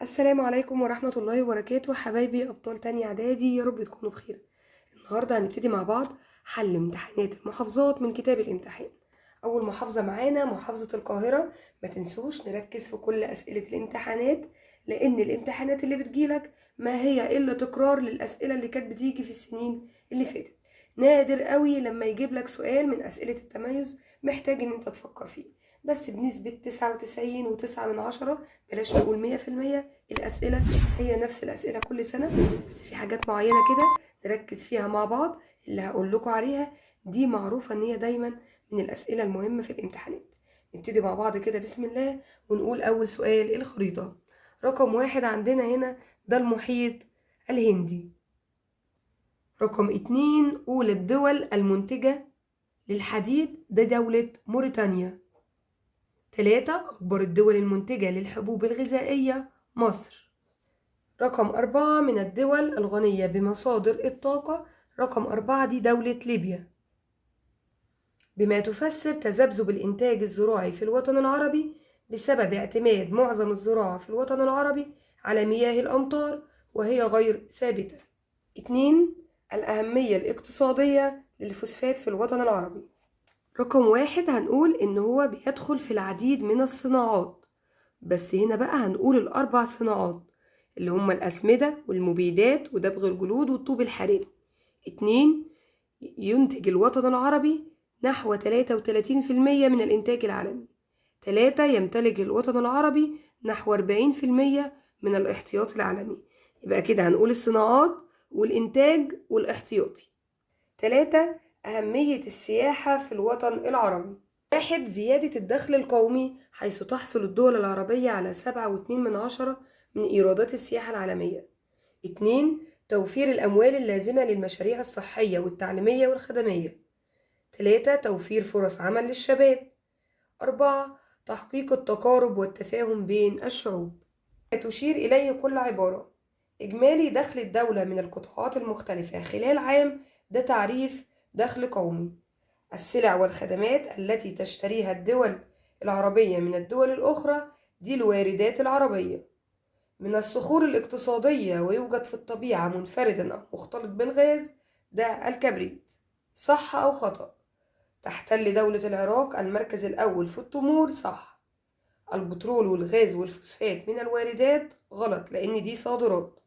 السلام عليكم ورحمة الله وبركاته حبايبي أبطال تانية إعدادي، يا رب تكونوا بخير. النهاردة هنبتدي مع بعض حل امتحانات المحافظات من كتاب الامتحان. أول محافظة معانا محافظة القاهرة. ما تنسوش نركز في كل أسئلة الامتحانات، لأن الامتحانات اللي بتجيلك ما هي إلا تكرار للأسئلة اللي كانت بتيجي في السنين اللي فاتت. نادر قوي لما يجيب لك سؤال من أسئلة التميز محتاج إن أنت تفكر فيه، بس بنسبة 99.9، بلاش نقول 100%. الأسئلة هي نفس الأسئلة كل سنة، بس في حاجات معينة كده نركز فيها مع بعض. اللي هقول لكم عليها دي معروفة إن هي دايما من الأسئلة المهمة في الامتحانات. نبتدي مع بعض كده بسم الله ونقول أول سؤال. الخريطة رقم 1 عندنا هنا ده المحيط الهندي. رقم 2 أولى الدول المنتجة للحديد ده دولة موريتانيا. 3 أكبر الدول المنتجة للحبوب الغذائية مصر. رقم 4 من الدول الغنية بمصادر الطاقة. رقم 4 دي دولة ليبيا. بما تفسر تذبذب الإنتاج الزراعي في الوطن العربي بسبب اعتماد معظم الزراعة في الوطن العربي على مياه الأمطار وهي غير ثابتة. 2 الأهمية الاقتصادية للفوسفات في الوطن العربي. رقم 1 هنقول إن هو بيدخل في العديد من الصناعات، بس هنا بقى هنقول الأربع صناعات اللي هم الأسمدة والمبيدات ودبغ الجلود والطوب الحراري. 2 ينتج الوطن العربي نحو 33% من الإنتاج العالمي. 3 يمتلك الوطن العربي نحو 40% من الاحتياطي العالمي. يبقى كده هنقول الصناعات والإنتاج والاحتياطي. 3 أهمية السياحة في الوطن العربي. 1 زيادة الدخل القومي، حيث تحصل الدول العربية على 7.2 من إيرادات السياحة العالمية. 2 توفير الأموال اللازمة للمشاريع الصحية والتعليمية والخدمية. 3 توفير فرص عمل للشباب. 4 تحقيق التقارب والتفاهم بين الشعوب. تشير إليه كل عبارة. إجمالي دخل الدولة من القطاعات المختلفة خلال عام ده تعريف دخل قومي. السلع والخدمات التي تشتريها الدول العربية من الدول الأخرى دي الواردات العربية. من الصخور الاقتصادية ويوجد في الطبيعة منفردا أو مختلط بالغاز ده الكبريت. صح أو خطأ؟ تحتل دولة العراق المركز الأول في التمور. صح. البترول والغاز والفوسفات من الواردات. غلط، لأن دي صادرات.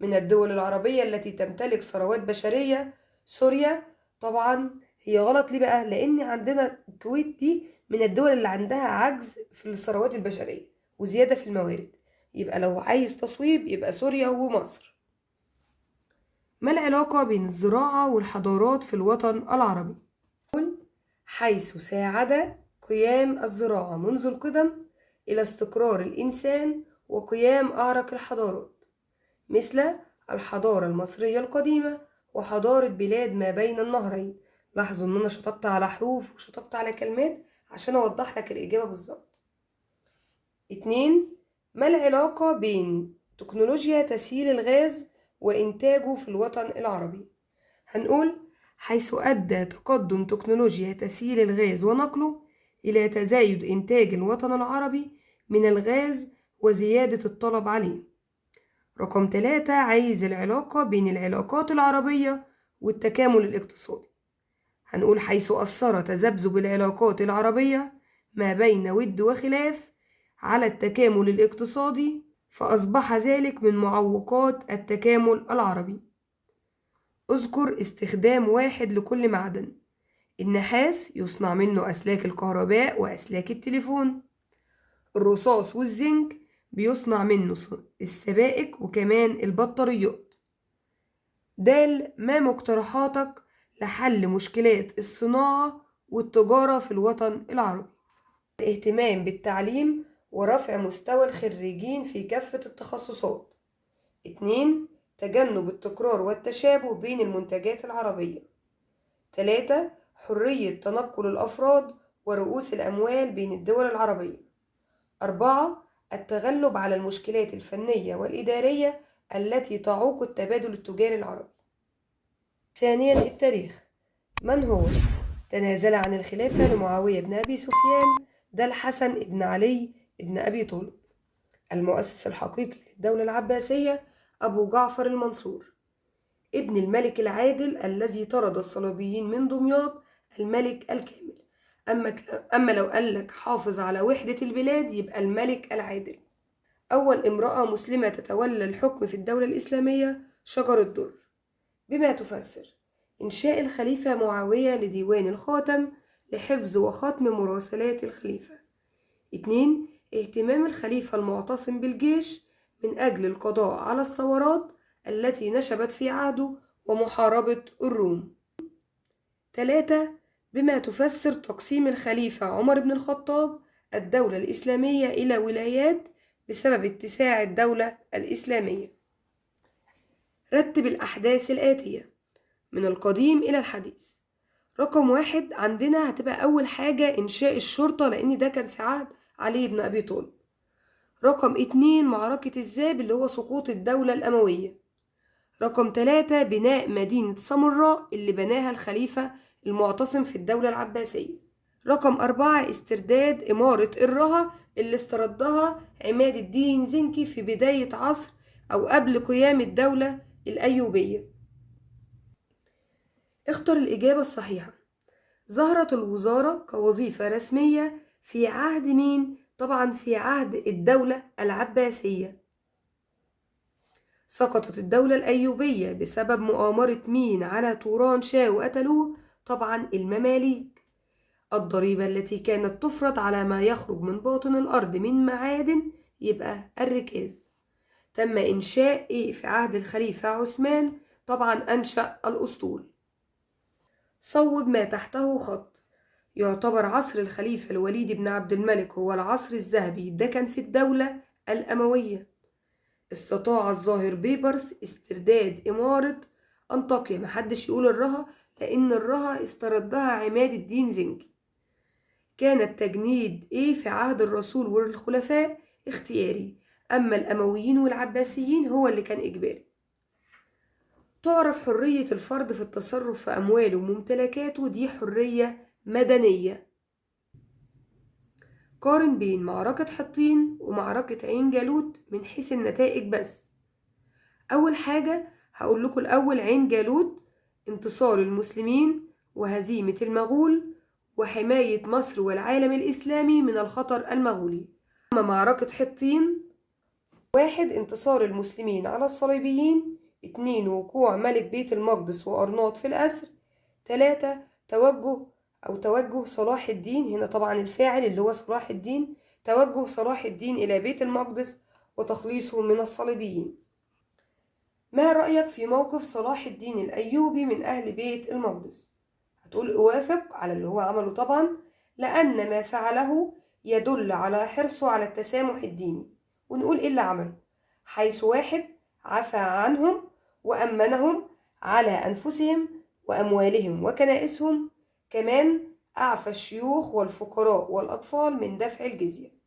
من الدول العربية التي تمتلك ثروات بشرية سوريا. طبعا هي غلط. ليه بقى؟ لأن عندنا الكويت دي من الدول اللي عندها عجز في الثروات البشرية وزيادة في الموارد، يبقى لو عايز تصويب يبقى سوريا ومصر. ما العلاقة بين الزراعة والحضارات في الوطن العربي؟ حيث ساعد قيام الزراعة منذ القدم إلى استقرار الإنسان وقيام أعرق الحضارات، مثل الحضارة المصرية القديمة وحضارة بلاد ما بين النهرين. لاحظوا إن أنا شطبت على حروف وشطبت على كلمات عشان أوضح لك الإجابة بالظبط. 2 ما العلاقة بين تكنولوجيا تسييل الغاز وإنتاجه في الوطن العربي؟ هنقول حيث أدى تقدم تكنولوجيا تسييل الغاز ونقله إلى تزايد إنتاج الوطن العربي من الغاز وزيادة الطلب عليه. رقم 3 عايز العلاقة بين العلاقات العربية والتكامل الاقتصادي. هنقول حيث أثر تذبذب العلاقات العربية ما بين ود وخلاف على التكامل الاقتصادي، فأصبح ذلك من معوقات التكامل العربي. اذكر استخدام واحد لكل معدن. النحاس يصنع منه أسلاك الكهرباء وأسلاك التليفون. الرصاص والزنك بيصنع منه السبائك وكمان البطاريات. دال ما مقترحاتك لحل مشكلات الصناعة والتجارة في الوطن العربي؟ الاهتمام بالتعليم ورفع مستوى الخريجين في كافة التخصصات. 2 تجنب التكرار والتشابه بين المنتجات العربية. 3 حرية تنقل الأفراد ورؤوس الأموال بين الدول العربية. 4 التغلب على المشكلات الفنية والإدارية التي تعوق التبادل التجاري العربي. ثانيا التاريخ. من هو تنازل عن الخلافة لمعاوية بن أبي سفيان؟ ده الحسن بن علي بن أبي طالب. المؤسس الحقيقي للدولة العباسية أبو جعفر المنصور. ابن الملك العادل الذي طرد الصليبيين من دمياط الملك الكامل. أما لو قالك حافظ على وحدة البلاد يبقى الملك العادل. أول امرأة مسلمة تتولى الحكم في الدولة الإسلامية شجر الدر. بما تفسر إنشاء الخليفة معاوية لديوان الخاتم لحفظ وختم مراسلات الخليفة. 2. اهتمام الخليفة المعتصم بالجيش من أجل القضاء على الثورات التي نشبت في عهده ومحاربة الروم. 3. بما تفسر تقسيم الخليفة عمر بن الخطاب الدولة الإسلامية إلى ولايات بسبب اتساع الدولة الإسلامية. رتب الأحداث الآتية من القديم إلى الحديث. رقم 1 عندنا هتبقى أول حاجة إنشاء الشرطة، لأن ده كان في عهد علي بن أبي طالب. رقم 2 معركة الذاب اللي هو سقوط الدولة الأموية. رقم 3 بناء مدينة سامراء اللي بناها الخليفة المعتصم في الدولة العباسية. رقم 4 استرداد إمارة الرها اللي استردها عماد الدين زنكي في بداية عصر أو قبل قيام الدولة الأيوبية. اختر الإجابة الصحيحة. ظهرت الوزارة كوظيفة رسمية في عهد مين؟ طبعا في عهد الدولة العباسية. سقطت الدولة الأيوبية بسبب مؤامرة مين على توران شاه وقتلوه؟ طبعا المماليك. الضريبة التي كانت تفرض على ما يخرج من باطن الأرض من معادن يبقى الركاز. تم إنشاء إيه في عهد الخليفة عثمان؟ طبعا أنشأ الأسطول. صوب ما تحته خط. يعتبر عصر الخليفة الوليد بن عبد الملك هو العصر الذهبي، ده كان في الدولة الأموية. استطاع الظاهر بيبرس استرداد إمارة أنطاكيا، محدش يقول الرها لأن الرها استردها عماد الدين زنكي. كان التجنيد إيه في عهد الرسول والخلفاء؟ اختياري، أما الأمويين والعباسيين هو اللي كان إجباري. تعرف حرية الفرد في التصرف في أمواله وممتلكاته، دي حرية مدنية. قارن بين معركة حطين ومعركة عين جالوت من حيث النتائج بس. أول حاجة هقول لكم الأول عين جالوت انتصار المسلمين وهزيمة المغول وحماية مصر والعالم الإسلامي من الخطر المغولي. أما معركة حطين: 1 انتصار المسلمين على الصليبيين، 2 وقوع ملك بيت المقدس وأرناط في الأسر، 3 توجه صلاح الدين، هنا طبعا الفاعل اللي هو صلاح الدين، توجه صلاح الدين إلى بيت المقدس وتخليصه من الصليبيين. ما رأيك في موقف صلاح الدين الأيوبي من أهل بيت المقدس؟ هتقول أوافق على اللي هو عمله طبعا، لأن ما فعله يدل على حرصه على التسامح الديني. ونقول إيه اللي عمله؟ حيث 1 عفى عنهم وأمنهم على أنفسهم وأموالهم وكنائسهم، كمان أعفى الشيوخ والفقراء والأطفال من دفع الجزية.